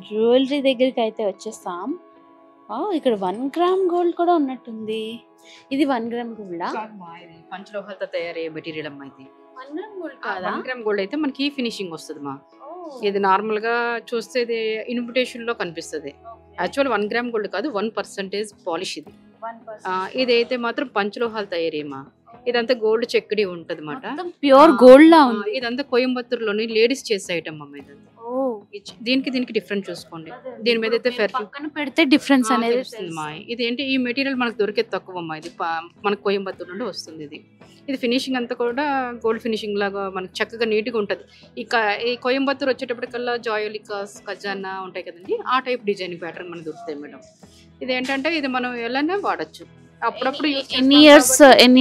Jewellery దగ్గరికి అయితే వచ్చేస్తాం. ఇక్కడ 1 గ్రామ్ గోల్డ్ కూడా ఉన్నట్టుంది. ఇది 1 గ్రామ్ గోల్డా? ఇది పంచలోహాలతో తయారయ్యే మెటీరియల్ అమ్మా. ఇది 1 గ్రామ్ గోల్డ్ కాదా? 1 గ్రామ్ గోల్డ్ అయితే మనకి ఫినిషింగ్ వస్తుంది మా. ఇది నార్మల్ గా చూస్తే ఇది ఇన్విటేషన్ లో కనిపిస్తుంది. యాక్చువల్ 1 గ్రామ్ గోల్డ్ కాదు, 1% పాలిష్ ఇది. ఇదైతే మాత్రం పంచలోహాలు తయారేమా. ఇదంతా గోల్డ్ చెక్కడి ఉంటది మాట. ప్యూర్ గోల్డ్ లా ఉంది. ఇదంతా కోయంబత్తూరులోని లేడీస్ చేసే ఐటమ్ అమ్మ. ఇది దీనికి డిఫరెంట్ చూసుకోండి. దీని మీద అయితే పక్కన పెడితే డిఫరెన్స్ అనేది వస్తుంది మా. ఇది ఏంటి, ఈ మెటీరియల్ మనకు దొరికేది తక్కువ అమ్మా. ఇది మనకు కోయంబత్తూరు నుండి వస్తుంది. ఇది ఫినిషింగ్ అంతా కూడా గోల్డ్ ఫినిషింగ్ లాగా మనకి చక్కగా నీట్గా ఉంటుంది. ఈ కోయంబత్తూరు వచ్చేటప్పటికల్లా జాయోలికాస్, ఖజానా ఉంటాయి కదండి, ఆ టైప్ డిజైన్ ప్యాటర్న్ మనకు దొరుకుతాయి మేడం. ఇది ఏంటంటే ఇది మనం ఎలానే వాడచ్చు. అప్పుడప్పుడు ఎన్ని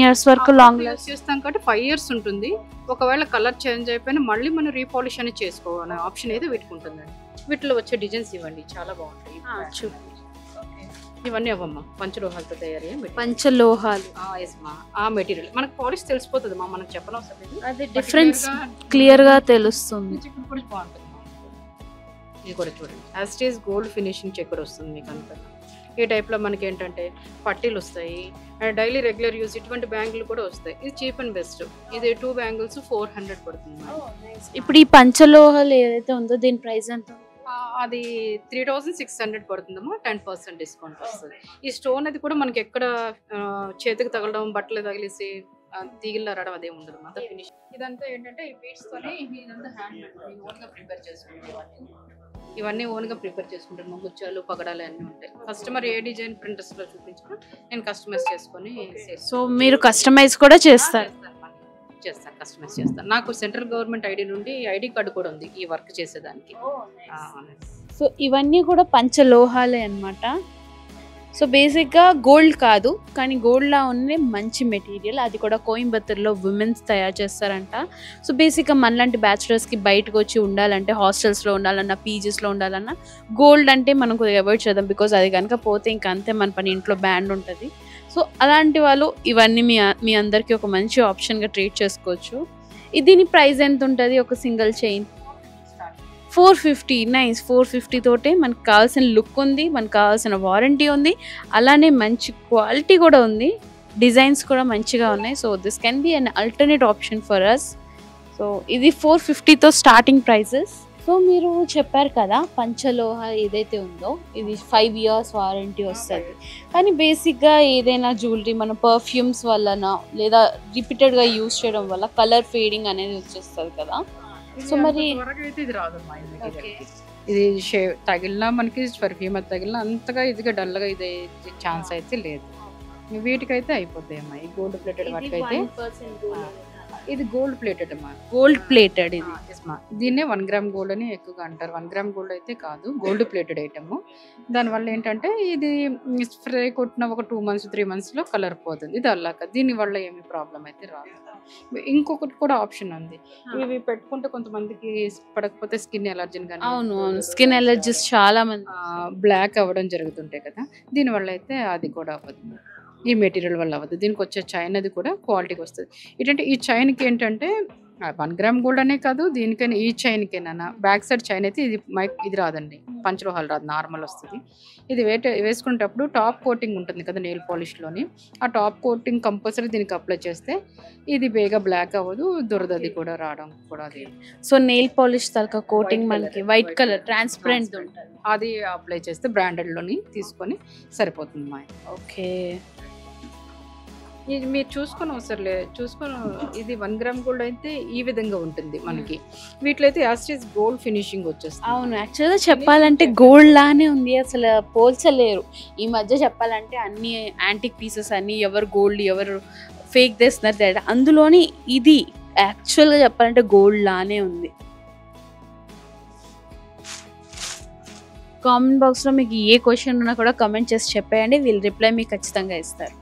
ఇయర్స్ వరకు లాంగ్ యూస్ చేస్తాం కాబట్టి 5 years ఉంటుంది. ఒకవేళ కలర్ చేంజ్ అయిపోయినా మళ్ళీ మనం రీపాలిష్ అనేది చేసుకోవాలనే ఆప్షన్ అయితే పెట్టుకుంటుందండి. వీటిలో వచ్చే డిజైన్స్ ఇవ్వండి, చాలా బాగుంటాయి. ఇవన్నీ అవ్వమ్మా పంచలోహాలతో తయారయ్యే పంచలోహాలు. ఆ మెటీరియల్ మనకు పాలిష్ తెలిసిపోతుంది మా, మనకు చెప్పనవసరం లేదు. అది డిఫరెన్స్ క్లియర్ గా తెలుస్తుంది. చెక్కడు కూడా బాగుంటుంది. ఇది కూడా చూడండి, as it is gold finishing చెక్కడు వస్తుంది మీకు అంతా. ఈ టైప్లో మనకి ఏంటంటే పట్టీలు వస్తాయి, డైలీ రెగ్యులర్ యూజ్ ఇటువంటి బ్యాంగిల్ కూడా వస్తాయి. ఇది చీప్ అండ్ బెస్ట్. ఇది 2 బ్యాంగిల్స్ 400 పడుతుంది. ఇప్పుడు ఈ పంచలోహాలు ఏదైతే ఉందో దీని ప్రైస్ ఎంత? అది 3600 పడుతుందమ్మా. 10% డిస్కౌంట్ వస్తుంది. ఈ స్టోన్ అది కూడా మనకి ఎక్కడ చేతికి తగలడం, బట్టలు తగిలేసి తీగిల్లా రావడం అదే ఉండదు అంత ఫినిష్. ఇదంతా ఏంటంటే ఈ బీడ్స్ తోనే ఇదంతా హ్యాండ్ ఓన్గా ప్రిపేర్ చేసుకుంటాం. ఇవన్నీ ఓన్గా ప్రిపేర్ చేసుకుంటాను. గుచ్చాలు, పగడాలు అన్నీ ఉంటాయి. కస్టమర్ ఏ డిజైన్ ప్రింటర్స్ లో చూపించినా నేను కస్టమైజ్ చేసుకొని. సో మీరు కస్టమైజ్ కూడా చేస్తారు? చేస్తాను, కస్టమైజ్ చేస్తాను. నాకు సెంట్రల్ గవర్నమెంట్ ఐడి నుండి ఐడి కార్డు కూడా ఉంది ఈ వర్క్ చేసేదానికి. సో ఇవన్నీ కూడా పంచలోహాలే అన్నమాట. సో బేసిక్గా గోల్డ్ కాదు, కానీ గోల్డ్లా ఉండే మంచి మెటీరియల్. అది కూడా కోయంబత్తూరులో ఉమెన్స్ తయారు చేస్తారంట. సో బేసిక్గా మనలాంటి బ్యాచులర్స్కి బయటకు వచ్చి ఉండాలంటే, హాస్టల్స్లో ఉండాలన్నా, పీజీస్లో ఉండాలన్నా గోల్డ్ అంటే మనం కొద్దిగా అవాయిడ్ చేద్దాం. బికాజ్ అది కనుక పోతే ఇంకా అంతే, మన పని ఇంట్లో బ్యాండ్ ఉంటుంది. సో అలాంటి వాళ్ళు ఇవన్నీ మీ అందరికీ ఒక మంచి ఆప్షన్గా ట్రీట్ చేసుకోవచ్చు. దీని ప్రైస్ ఎంత ఉంటుంది? ఒక సింగిల్ చైన్ 450. నైస్. 450 తోటే మనకు కావాల్సిన లుక్ ఉంది, మనకు కావాల్సిన వారంటీ ఉంది, అలానే మంచి క్వాలిటీ కూడా ఉంది, డిజైన్స్ కూడా మంచిగా ఉన్నాయి. So this can be an alternate option for us. So ఇది 450తో స్టార్టింగ్ ప్రైసెస్. సో మీరు చెప్పారు కదా పంచలోహ ఏదైతే ఉందో ఇది 5 years వారంటీ వస్తుంది. కానీ బేసిక్గా ఏదైనా జ్యువెలరీ మన పర్ఫ్యూమ్స్ వలన లేదా రిపీటెడ్గా యూజ్ చేయడం వల్ల కలర్ ఫేడింగ్ అనేది వచ్చేస్తుంది కదా. సో మరి ఇది రాదమ్మా. ఇది తగిలినా మనకి పర్ఫ్యూమ్ అది తగిలినా అంతగా ఇదిగా డల్గా ఇది ఛాన్స్ అయితే లేదు. వీటికైతే అయిపోతాయి అమ్మా. ఈ గోల్డ్ ప్లేటెడ్ వాటికి అయితే ఇది గోల్డ్ ప్లేటెడ్ అమ్మా. గోల్డ్ ప్లేటెడ్ ఇది. దీన్నే 1 గ్రామ్ గోల్డ్ అని ఎక్కువగా అంటారు. 1 గ్రామ్ గోల్డ్ అయితే కాదు, గోల్డ్ ప్లేటెడ్ ఐటమ్. దానివల్ల ఏంటంటే ఇది స్ప్రే కొట్టిన ఒక 2 months 3 months లో కలర్ పోతుంది. ఇది అల్లాక దీనివల్ల ఏమి ప్రాబ్లం అయితే రాదు. ఇంకొకటి కూడా ఆప్షన్ ఉంది. ఇవి పెట్టుకుంటే కొంతమందికి పడకపోతే స్కిన్ ఎలర్జీ కానీ, అవును స్కిన్ ఎలర్జీస్ చాలా మంది బ్లాక్ అవ్వడం జరుగుతుంటాయి కదా, దీనివల్ల అయితే అది కూడా అవ్వదు. ఈ మెటీరియల్ వల్ల అవ్వదు. దీనికి వచ్చే చైన్ అది కూడా క్వాలిటీకి వస్తుంది. ఏంటంటే ఈ చైన్కి ఏంటంటే 1 గ్రామ్ గోల్డ్ అనే కాదు, దీనికైనా ఈ చైన్కైనా బ్యాక్ సైడ్ చైన్ అయితే ఇది రాదండి, పంచలోహాలు రాదు, నార్మల్ వస్తుంది. ఇది వేసుకునేటప్పుడు టాప్ కోటింగ్ ఉంటుంది కదా నెయిల్ పాలిష్లోని, ఆ టాప్ కోటింగ్ కంపల్సరీ దీనికి అప్లై చేస్తే ఇది బేగా బ్లాక్ అవ్వదు, దురదది కూడా రావడం కూడా అది. సో నెయిల్ పాలిష్ తలక కోటింగ్ మనకి వైట్ కలర్ ట్రాన్స్పరెంట్ ఉంటుంది, అది అప్లై చేస్తే బ్రాండెడ్లోని తీసుకొని సరిపోతుంది మా. ఓకే, ఇది మీరు చూసుకొని అవసరం లేదు. ఇది 1 గ్రామ్ గోల్డ్ అయితే ఈ విధంగా ఉంటుంది మనకి. వీటిలో అయితే యాస్టీస్ గోల్డ్ ఫినిషింగ్ వచ్చేస్తుంది. అవును, యాక్చువల్గా చెప్పాలంటే గోల్డ్ లానే ఉంది, అసలు పోల్చలేరు. ఈ మధ్య చెప్పాలంటే అన్ని యాంటిక్ పీసెస్ అన్ని ఎవరు గోల్డ్ ఎవరు ఫేక్ తెస్తున్నారు తేడా. అందులోని ఇది యాక్చువల్గా చెప్పాలంటే గోల్డ్ లానే ఉంది. కామెంట్ బాక్స్లో మీకు ఏ క్వశ్చన్ ఉన్నా కూడా కామెంట్ చేసి చెప్పేయండి, వీళ్ళు రిప్లై మీకు ఖచ్చితంగా ఇస్తారు.